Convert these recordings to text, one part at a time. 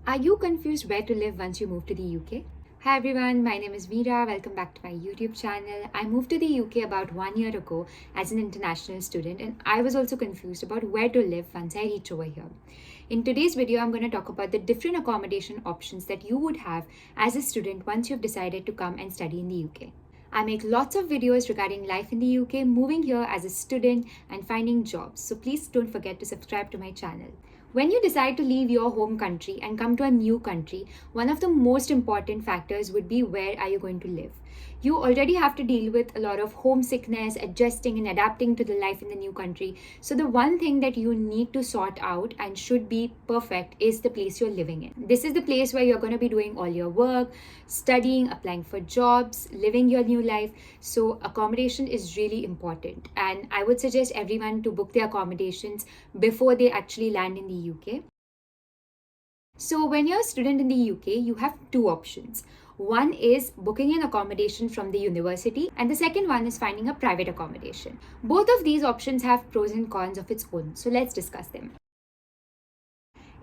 Are you confused where to live once you move to the UK? Hi everyone, my name is Veera. Welcome back to my YouTube channel. I moved to the UK about 1 year ago as an international student, and I was also confused about where to live once I reach over here. In today's video, I'm going to talk about the different accommodation options that you would have as a student once you've decided to come and study in the UK. I make lots of videos regarding life in the UK, moving here as a student, and finding jobs. So please don't forget to subscribe to my channel. When you decide to leave your home country and come to a new country, one of the most important factors would be where are you going to live. You already have to deal with a lot of homesickness, adjusting and adapting to the life in the new country. So the one thing that you need to sort out and should be perfect is the place you're living in. This is the place where you're going to be doing all your work, studying, applying for jobs, living your new life. So accommodation is really important. And I would suggest everyone to book their accommodations before they actually land in the UK. So when you're a student in the UK, you have two options. One is booking an accommodation from the university, and the second one is finding a private accommodation. Both of these options have pros and cons of its own, so let's discuss them.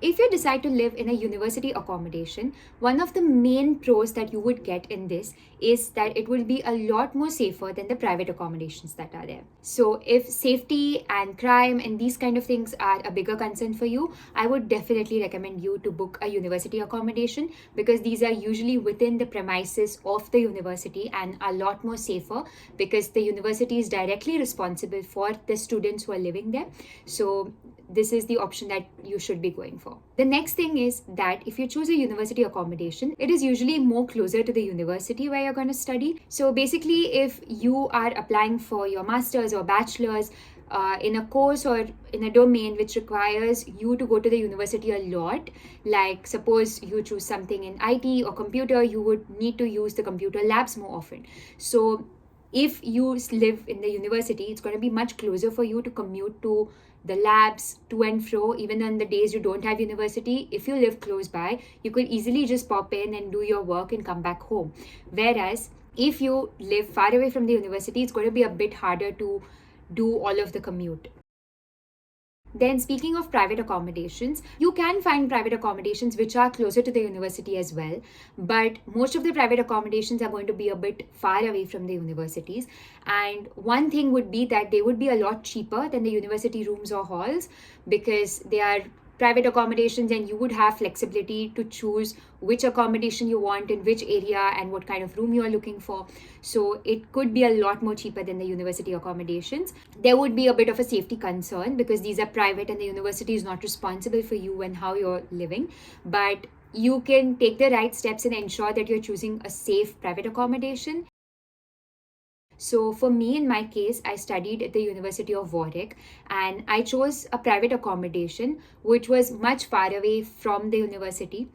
If you decide to live in a university accommodation, one of the main pros that you would get in this is that it will be a lot more safer than the private accommodations that are there. So if safety and crime and these kind of things are a bigger concern for you, I would definitely recommend you to book a university accommodation because these are usually within the premises of the university and a lot more safer because the university is directly responsible for the students who are living there. So this is the option that you should be going for. The next thing is that if you choose a university accommodation, it is usually more closer to the university where you're going to study. So basically, if you are applying for your master's or bachelor's in a course or in a domain which requires you to go to the university a lot, like suppose you choose something in IT or computer, you would need to use the computer labs more often. So if you live in the university, it's going to be much closer for you to commute to the labs to and fro. Even on the days you don't have university, if you live close by, you could easily just pop in and do your work and come back home. Whereas if you live far away from the university, it's going to be a bit harder to do all of the commute. Then speaking of private accommodations, you can find private accommodations which are closer to the university as well, but most of the private accommodations are going to be a bit far away from the universities. And one thing would be that they would be a lot cheaper than the university rooms or halls because they are private accommodations and you would have flexibility to choose which accommodation you want in which area and what kind of room you are looking for. So it could be a lot more cheaper than the university accommodations. There would be a bit of a safety concern because these are private and the university is not responsible for you and how you're living, but you can take the right steps and ensure that you're choosing a safe private accommodation. So for me, in my case, I studied at the University of Warwick and I chose a private accommodation which was much far away from the university.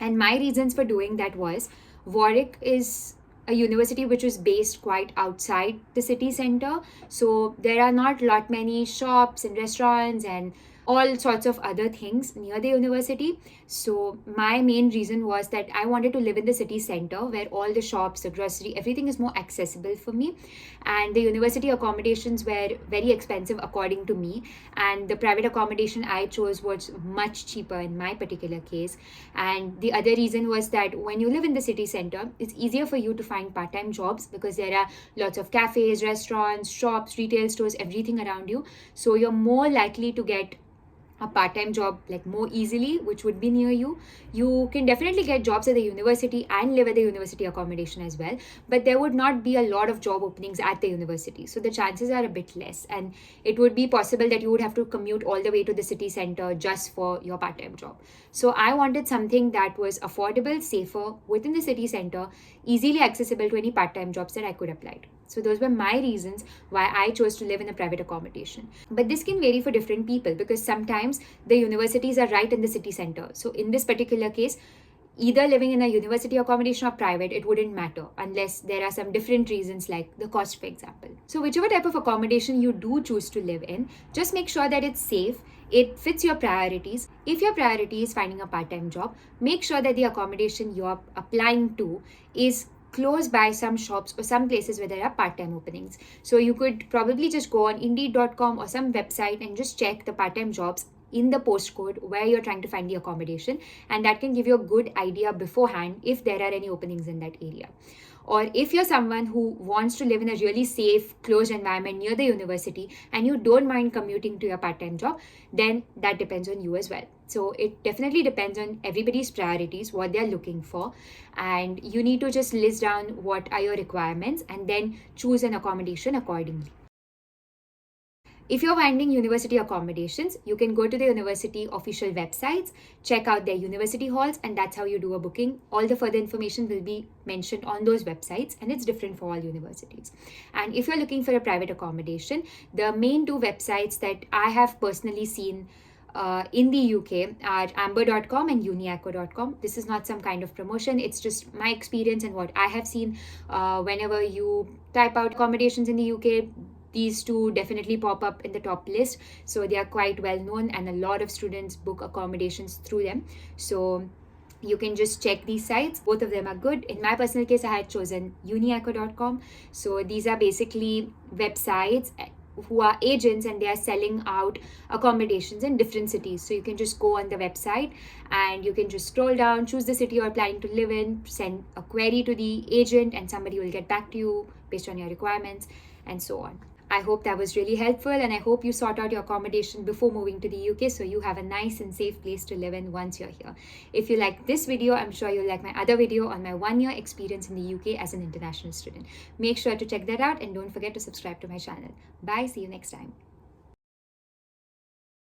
And my reasons for doing that was Warwick is a university which is based quite outside the city center. So there are not lot many shops and restaurants and all sorts of other things near the university. So my main reason was that I wanted to live in the city center where all the shops, the grocery, everything is more accessible for me. And the university accommodations were very expensive according to me. And the private accommodation I chose was much cheaper in my particular case. And the other reason was that when you live in the city center, it's easier for you to find part-time jobs because there are lots of cafes, restaurants, shops, retail stores, everything around you. So you're more likely to get a part-time job like more easily, which would be near you. You can definitely get jobs at the university and live at the university accommodation as well, but there would not be a lot of job openings at the university, so the chances are a bit less, and it would be possible that you would have to commute all the way to the city center just for your part-time job. So I wanted something that was affordable, safer, within the city center, easily accessible to any part-time jobs that I could apply to. So those were my reasons why I chose to live in a private accommodation. But this can vary for different people because sometimes the universities are right in the city center. So in this particular case, either living in a university accommodation or private, it wouldn't matter unless there are some different reasons like the cost, for example. So whichever type of accommodation you do choose to live in, just make sure that it's safe, it fits your priorities. If your priority is finding a part-time job, make sure that the accommodation you're applying to is close by some shops or some places where there are part-time openings. So you could probably just go on indeed.com or some website and just check the part-time jobs in the postcode where you're trying to find the accommodation, and that can give you a good idea beforehand if there are any openings in that area. Or if you're someone who wants to live in a really safe, closed environment near the university and you don't mind commuting to your part-time job, then that depends on you as well. So it definitely depends on everybody's priorities, what they're looking for, and you need to just list down what are your requirements and then choose an accommodation accordingly. If you're finding university accommodations, you can go to the university official websites, check out their university halls, and that's how you do a booking. All the further information will be mentioned on those websites, and it's different for all universities. And if you're looking for a private accommodation, the main two websites that I have personally seen in the UK are amber.com and uniacco.com. This is not some kind of promotion, it's just my experience and what I have seen. Whenever you type out accommodations in the UK, these two definitely pop up in the top list. So they are quite well known and a lot of students book accommodations through them. So you can just check these sites. Both of them are good. In my personal case, I had chosen uniacco.com. So these are basically websites who are agents and they are selling out accommodations in different cities. So you can just go on the website and you can just scroll down, choose the city you're planning to live in, send a query to the agent, and somebody will get back to you based on your requirements and so on. I hope that was really helpful, and I hope you sort out your accommodation before moving to the UK so you have a nice and safe place to live in once you're here. If you like this video, I'm sure you'll like my other video on my 1-year experience in the UK as an international student. Make sure to check that out and don't forget to subscribe to my channel. Bye, see you next time.